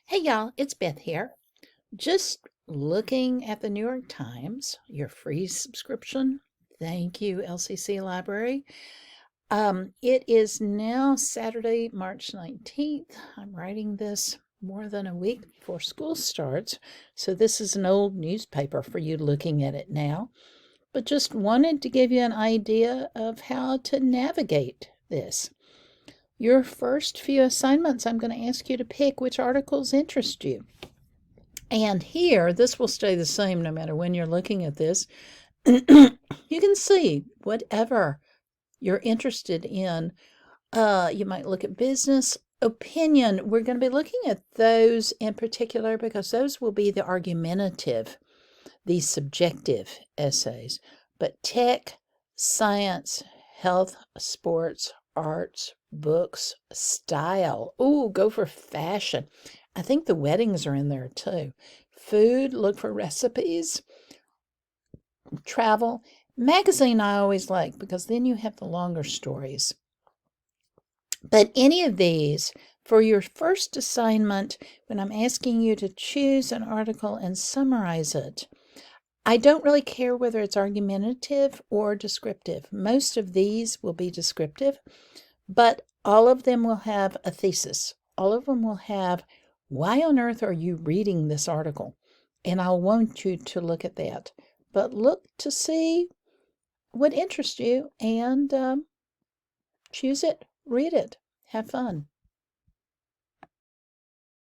Hey y'all, it's Beth here. Just looking at the New York Times, your free subscription. Thank you, LCC Library. It is now Saturday, March 19th. I'm writing this more than a week before school starts, so this is an old newspaper for you looking at it now. But just wanted to give you an idea of how to navigate this. Your first few assignments, I'm going to ask you to pick which articles interest you. And here, this will stay the same no matter when you're looking at this. You can see whatever you're interested in. You might look at business, opinion. We're going to be looking at those in particular because those will be the argumentative, the subjective essays. But tech, science, health, sports, arts, books, style. Ooh, go for fashion. I think the weddings are in there too. Food, look for recipes. Travel. Magazine I always like because then you have the longer stories. But any of these, for your first assignment, when I'm asking you to choose an article and summarize it, I don't really care whether it's argumentative or descriptive. Most of these will be descriptive, but all of them will have a thesis. All of them will have, why on earth are you reading this article? And I'll want you to look at that. But look to see what interests you and choose it, read it, have fun.